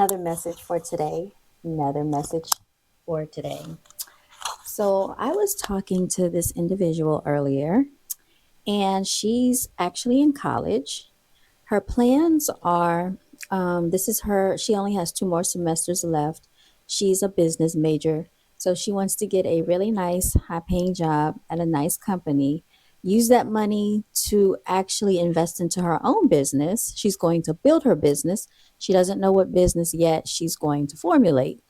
another message for today. Another message for today. So, I was talking to this individual earlier, and she's actually in college. Her plans are this is her, she only has two more semesters left. She's a business major. So she wants to get a really nice, high paying job at a nice company, use that money to actually invest into her own business. She's going to build her business. She doesn't know what business yet she's going to formulate.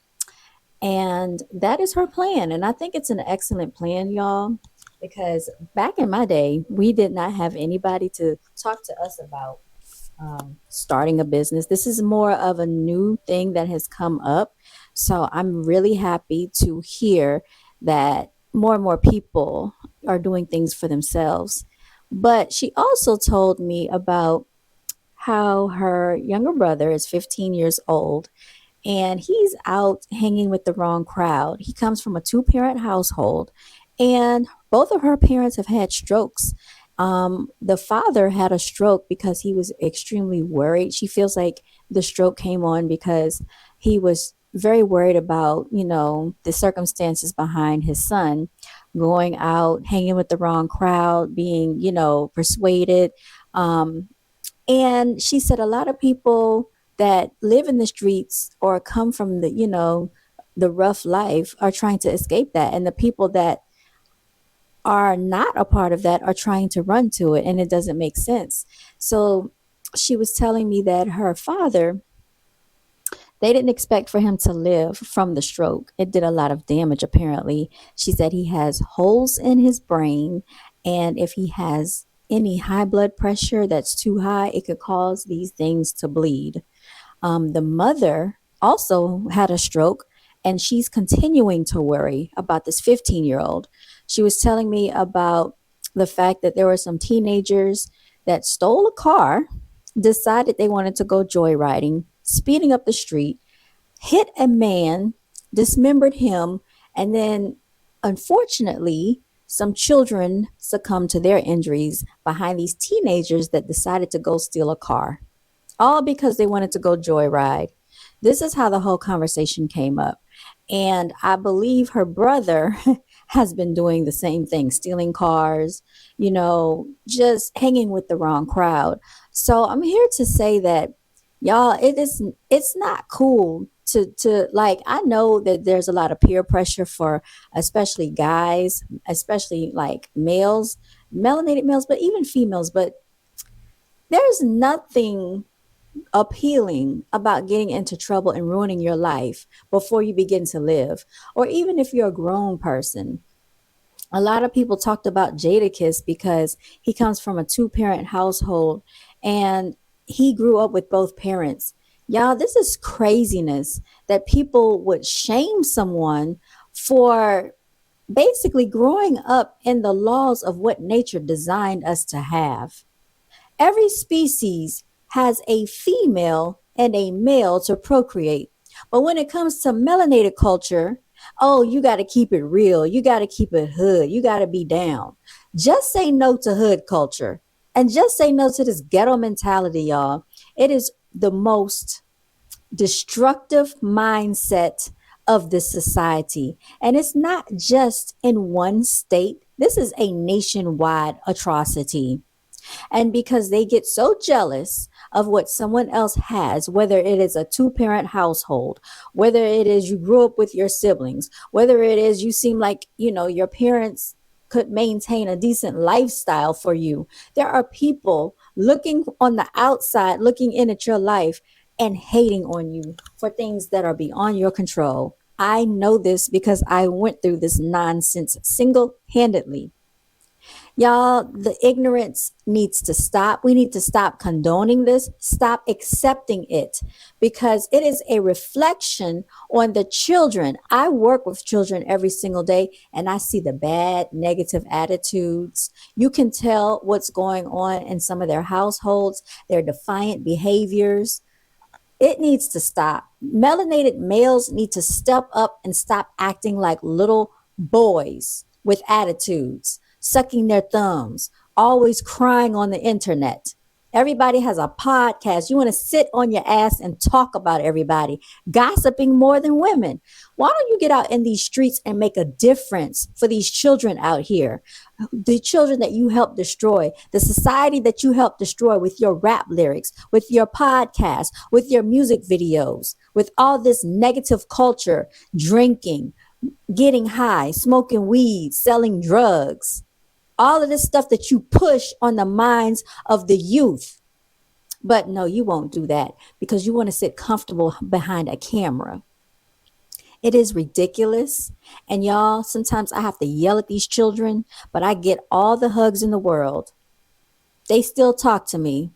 And that is her plan. And I think it's an excellent plan, y'all, because back in my day, we did not have anybody to talk to us about starting a business. This is more of a new thing that has come up. So I'm really happy to hear that more and more people are doing things for themselves. But she also told me about how her younger brother is 15 years old and he's out hanging with the wrong crowd. He comes from a two-parent household, and both of her parents have had strokes. The father had a stroke because he was extremely worried. She feels like the stroke came on because he was very worried about, the circumstances behind his son going out, hanging with the wrong crowd, being, persuaded. Um, and she said a lot of people that live in the streets or come from the rough life are trying to escape that. And the people that are not a part of that are trying to run to it. And it doesn't make sense. So she was telling me that her father, they didn't expect for him to live from the stroke. It did a lot of damage, apparently. She said he has holes in his brain, and if he has any high blood pressure that's too high, it could cause these things to bleed. The mother also had a stroke, and she's continuing to worry about this 15-year-old. She was telling me about the fact that there were some teenagers that stole a car, decided they wanted to go joyriding, speeding up the street, hit a man, dismembered him, and then unfortunately, some children succumbed to their injuries behind these teenagers that decided to go steal a car, all because they wanted to go joyride. This is how the whole conversation came up. And I believe her brother has been doing the same thing, stealing cars, just hanging with the wrong crowd. So I'm here to say that y'all, it's not cool to like, I know that there's a lot of peer pressure for especially guys, especially like males, melanated males, but even females, but there's nothing appealing about getting into trouble and ruining your life before you begin to live, or even if you're a grown person. A lot of people talked about Jadakiss because he comes from a two-parent household and he grew up with both parents. Y'all, this is craziness that people would shame someone for basically growing up in the laws of what nature designed us to have. Every species has a female and a male to procreate. But when it comes to melanated culture, oh, you got to keep it real. You got to keep it hood. You got to be down. Just say no to hood culture and just say no to this ghetto mentality, y'all. It is the most destructive mindset of this society. And it's not just in one state, this is a nationwide atrocity. And because they get so jealous of what someone else has, whether it is a two-parent household, whether it is you grew up with your siblings, whether it is you seem like, your parents could maintain a decent lifestyle for you. There are people looking on the outside, looking in at your life and hating on you for things that are beyond your control. I know this because I went through this nonsense single-handedly. Y'all, the ignorance needs to stop. We need to stop condoning this, stop accepting it, because it is a reflection on the children. I work with children every single day and I see the bad, negative attitudes. You can tell what's going on in some of their households, their defiant behaviors. It needs to stop. Melanated males need to step up and stop acting like little boys with attitudes, sucking their thumbs, always crying on the internet. Everybody has a podcast. You want to sit on your ass and talk about everybody, gossiping more than women. Why don't you get out in these streets and make a difference for these children out here? The children that you helped destroy, the society that you helped destroy with your rap lyrics, with your podcast, with your music videos, with all this negative culture, drinking, getting high, smoking weed, selling drugs, all of this stuff that you push on the minds of the youth. But no, you won't do that because you want to sit comfortable behind a camera. It is ridiculous. And y'all, sometimes I have to yell at these children, but I get all the hugs in the world. They still talk to me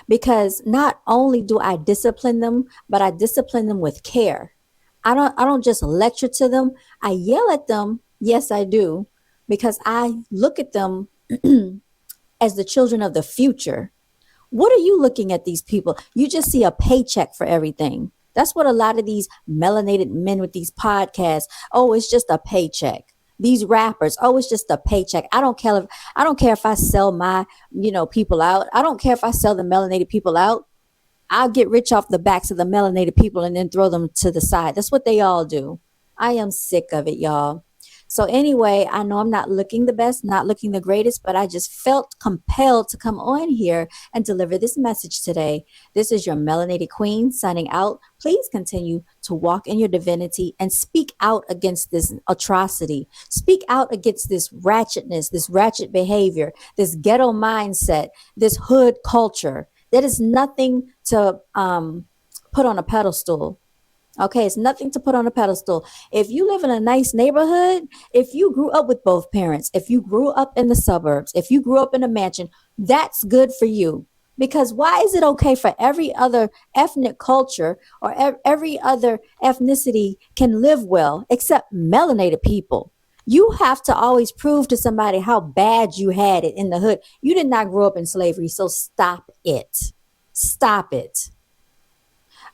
because not only do I discipline them, but I discipline them with care. I don't just lecture to them. I yell at them. Yes, I do, because I look at them as the children of the future. What are you looking at these people? You just see a paycheck for everything. That's what a lot of these melanated men with these podcasts, oh, it's just a paycheck. These rappers, oh, it's just a paycheck. I don't care if I sell my, people out. I don't care if I sell the melanated people out. I'll get rich off the backs of the melanated people and then throw them to the side. That's what they all do. I am sick of it, y'all. So anyway, I know I'm not looking the best, not looking the greatest, but I just felt compelled to come on here and deliver this message today. This is your melanated queen signing out. Please continue to walk in your divinity and speak out against this atrocity. Speak out against this ratchetness, this ratchet behavior, this ghetto mindset, this hood culture. That is nothing to put on a pedestal. Okay, it's nothing to put on a pedestal. If you live in a nice neighborhood, if you grew up with both parents, if you grew up in the suburbs, if you grew up in a mansion, that's good for you. Because why is it okay for every other ethnic culture or every other ethnicity can live well except melanated people? You have to always prove to somebody how bad you had it in the hood. You did not grow up in slavery, so stop it. Stop it.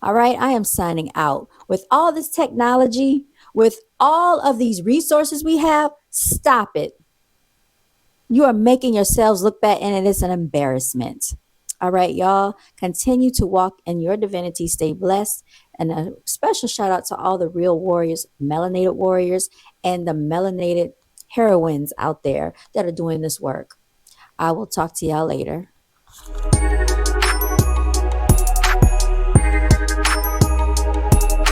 All right, I am signing out. With all this technology, with all of these resources we have, stop it. You are making yourselves look bad, and it is an embarrassment. All right, y'all, continue to walk in your divinity. Stay blessed. And a special shout out to all the real warriors, melanated warriors, and the melanated heroines out there that are doing this work. I will talk to y'all later.